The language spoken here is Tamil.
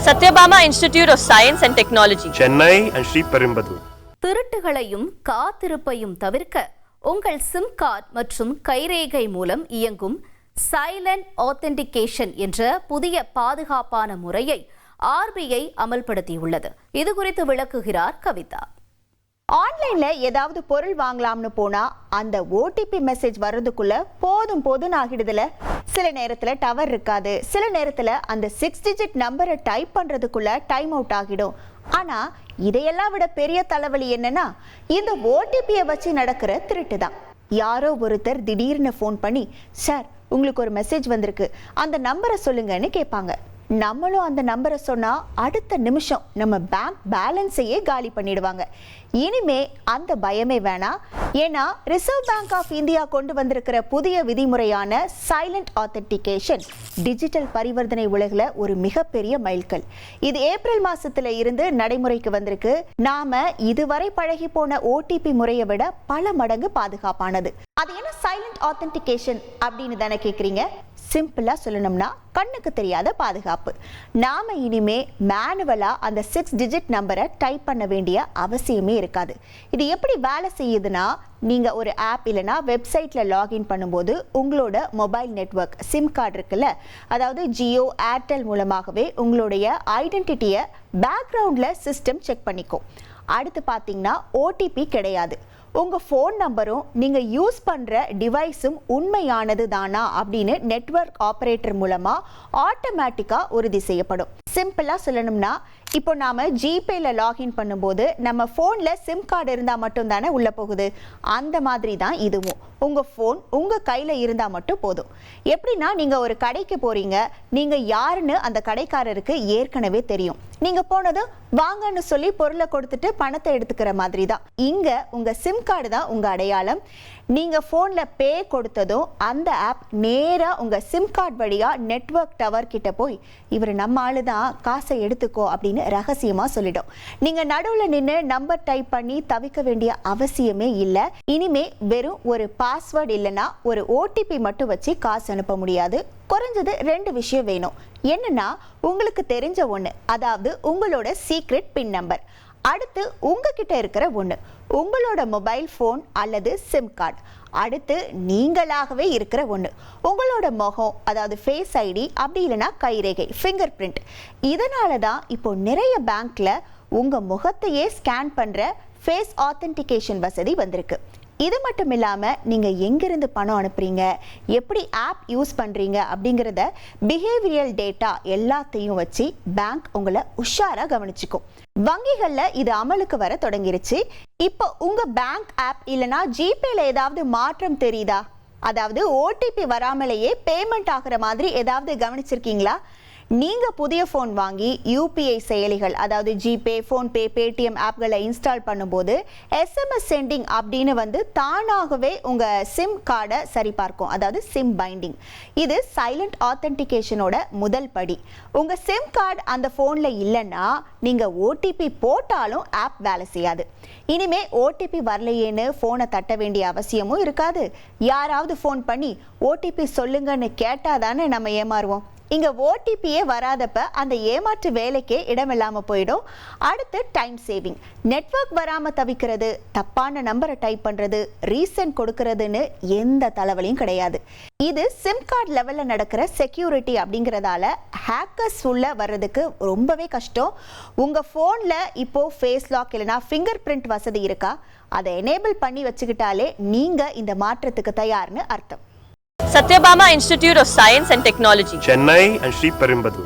Satyabama Institute of Science and Technology, Chennai and Sriperumbudur. திருட்டுகளையும் காத்திருப்பையும் தவிர்க்க உங்கள் சிம் கார்டு மற்றும் கைரேகை மூலம் இயங்கும் சைலண்ட் ஆத்தென்டிகேஷன் என்ற புதிய பாதுகாப்பான முறையை RBI அமல்படுத்தியுள்ளது. இது குறித்து விளக்குகிறார் கவிதா. ஆன்லைன்ல ஏதாவது பொருள் வாங்கலாம்னு போனா அந்த ஓடிபி மெசேஜ் வர்றதுக்குள்ள போதும் ஆகிடுதுல. சில நேரத்துல டவர் இருக்காது, சில நேரத்துல அந்த 6 டிஜிட் நம்பரை டைப் பண்றதுக்குள்ள டைம் அவுட் ஆகிடும். ஆனா இதையெல்லாம் விட பெரிய தலைவலி என்னன்னா இந்த ஓடிபியை வச்சு நடக்கிற திருட்டு தான். யாரோ ஒருத்தர் திடீர்னு ஃபோன் பண்ணி, சார் உங்களுக்கு ஒரு மெசேஜ் வந்திருக்கு, அந்த நம்பரை சொல்லுங்கன்னு கேட்பாங்க. நம்மளும் அந்த நம்பரை சொன்னா அடுத்த நிமிஷம் நம்ம பேங்க் பேலன்ஸையே காலி பண்ணிடுவாங்க. இனிமே அந்த பயமே வேணாம். ஏன்னா ரிசர்வ் பேங்க் ஆஃப் இந்தியா கொண்டு வந்திருக்கிற புதிய விதிமுறையான சைலண்ட் ஆத்தென்டிகேஷன் டிஜிட்டல் பரிவர்த்தனை உலகில் ஒரு மிகப்பெரிய மைல்கல். இது ஏப்ரல் மாசத்துல இருந்து நடைமுறைக்கு வந்திருக்கு. நாம இதுவரை பழகி போன ஓடிபி முறையை விட பல மடங்கு பாதுகாப்பானது. அது என்ன சைலண்ட் ஆத்தென்டிகேஷன் அப்படின்னு தானே கேட்குறீங்க? சிம்பிளா சொல்லணும்னா கண்ணுக்கு தெரியாத பாதுகாப்பு. நாம இனிமே மேனுவலா அந்த 6 டிஜிட் நம்பரை டைப் பண்ண வேண்டிய அவசியமே இருக்காது. இது எப்படி வேலை செய்யுதுன்னா, நீங்க ஒரு ஆப் இல்லைனா வெப்சைட்ல லாகின் பண்ணும்போது உங்களோட மொபைல் நெட்வொர்க் சிம் கார்டு இருக்குல்ல, அதாவது ஜியோ ஏர்டெல் மூலமாகவே உங்களுடைய ஐடென்டிட்டியை பேக்ரவுண்ட்ல சிஸ்டம் செக் பண்ணிக்கும். அடுத்து பார்த்தீங்கன்னா ஓடிபி கிடையாது. உங்கள் ஃபோன் நம்பரும் நீங்கள் யூஸ் பண்ணுற டிவைஸும் உண்மையானது தானா அப்படின்னு நெட்வொர்க் ஆப்ரேட்டர் மூலமாக ஆட்டோமேட்டிக்காக உறுதி செய்யப்படும். சிம்பிளாக சொல்லணும்னா, இப்போ நாம் ஜிபேல லாகின் பண்ணும்போது நம்ம ஃபோனில் சிம் கார்டு இருந்தால் மட்டும் தானே உள்ளே போகுது. அந்த மாதிரி தான் இதுவும். உங்கள் ஃபோன் உங்கள் கையில் இருந்தால் மட்டும் போதும். எப்படின்னா, நீங்கள் ஒரு கடைக்கு போகிறீங்க, நீங்கள் யாருன்னு அந்த கடைக்காரருக்கு ஏற்கனவே தெரியும். நீங்கள் போனதும் வாங்கன்னு சொல்லி பொருளை கொடுத்துட்டு பணத்தை எடுத்துக்கிற மாதிரி தான். இங்கே உங்கள் சிம் கார்டு தான் உங்கள் அடையாளம். நீங்கள் ஃபோனில் பே கொடுத்ததும் அந்த ஆப் நேராக உங்கள் சிம் கார்டு வழியாக நெட்வொர்க் டவர் கிட்ட போய், இவர் நம்ம ஆளு தான், காசை எடுத்துக்கோ அப்படின்னு ரகசியமாக சொல்லிடும். நீங்கள் நடுவில் நின்று நம்பர் டைப் பண்ணி தவிக்க வேண்டிய அவசியமே இல்லை. இனிமே வெறும் ஒரு பாஸ்வேர்டு இல்லைன்னா ஒரு ஓடிபி மட்டும் வச்சு காசு அனுப்ப முடியாது. குறைஞ்சது 2 விஷயம் வேணும். என்னன்னா, உங்களுக்கு தெரிஞ்ச ஒன்று, அதாவது உங்களோட சீக்ரெட் பின் நம்பர். அடுத்து உங்ககிட்ட இருக்கிற ஒன்று, உங்களோட மொபைல் ஃபோன் அல்லது சிம் கார்டு. அடுத்து நீங்களாகவே இருக்கிற ஒன்று, உங்களோட முகம், அதாவது ஃபேஸ் ஐடி, அப்படி இல்லைன்னா கைரேகை ஃபிங்கர் பிரிண்ட். இதனால தான் இப்போ நிறைய பேங்க்ல உங்க முகத்தையே ஸ்கேன் பண்ற ஃபேஸ் ஆத்தென்டிகேஷன் வசதி வந்திருக்கு. இது மட்டும் இல்லாமல் நீங்கள் எங்கிருந்து பணம் அனுப்புறீங்க, எப்படி ஆப் யூஸ் பண்ணுறீங்க அப்படிங்கிறத பிஹேவியரல் டேட்டா எல்லாத்தையும் வச்சு பேங்க் உங்களை உஷாராக கவனிச்சுக்கும். வங்கிகளில் இது அமலுக்கு வர தொடங்கிருச்சு. இப்போ உங்கள் பேங்க் ஆப் இல்லைனா ஜிபேல ஏதாவது மாற்றம் தெரியுதா? அதாவது ஓடிபி வராமலேயே பேமெண்ட் ஆகிற மாதிரி ஏதாவது கவனிச்சிருக்கீங்களா? நீங்கள் புதிய ஃபோன் வாங்கி யூபிஐ செயலிகள், அதாவது ஜிபே, ஃபோன்பே, பேடிஎம் ஆப்களை இன்ஸ்டால் பண்ணும்போது எஸ்எம்எஸ் சென்டிங் அப்படின்னு வந்து தானாகவே உங்கள் சிம் கார்டை சரிபார்க்கும், அதாவது சிம் பைண்டிங். இது சைலண்ட் ஆத்தென்டிகேஷனோட முதல் படி. உங்கள் சிம் கார்டு அந்த ஃபோனில் இல்லைன்னா நீங்கள் ஓடிபி போட்டாலும் ஆப் வேலை செய்யாது. இனிமே ஓடிபி வரலையேன்னு ஃபோனை தட்ட வேண்டிய அவசியமும் இருக்காது. யாராவது ஃபோன் பண்ணி ஓடிபி சொல்லுங்கன்னு கேட்டால் தானே நம்ம ஏமாறுவோம். இங்கே ஓடிபியே வராதப்ப அந்த ஏமாற்று வேலைக்கே இடமில்லாமல் போயிடும். அடுத்து டைம் சேவிங். நெட்வொர்க் வராமல் தவிக்கிறது, தப்பான நம்பரை டைப் பண்ணுறது, ரீசெண்ட் கொடுக்கறதுன்னு எந்த தலைவலியும் கிடையாது. இது சிம் கார்டு லெவலில் நடக்கிற செக்யூரிட்டி அப்படிங்கிறதால ஹேக்கர்ஸ் உள்ள வர்றதுக்கு ரொம்பவே கஷ்டம். உங்கள் ஃபோனில் இப்போது ஃபேஸ் லாக் இல்லைனா ஃபிங்கர் பிரிண்ட் வசதி இருக்கா? அதை எனேபிள் பண்ணி வச்சுக்கிட்டாலே நீங்கள் இந்த மாற்றத்துக்கு தயார்னு அர்த்தம். Satyabama Institute of Science and Technology, Chennai and Sriperumbudur.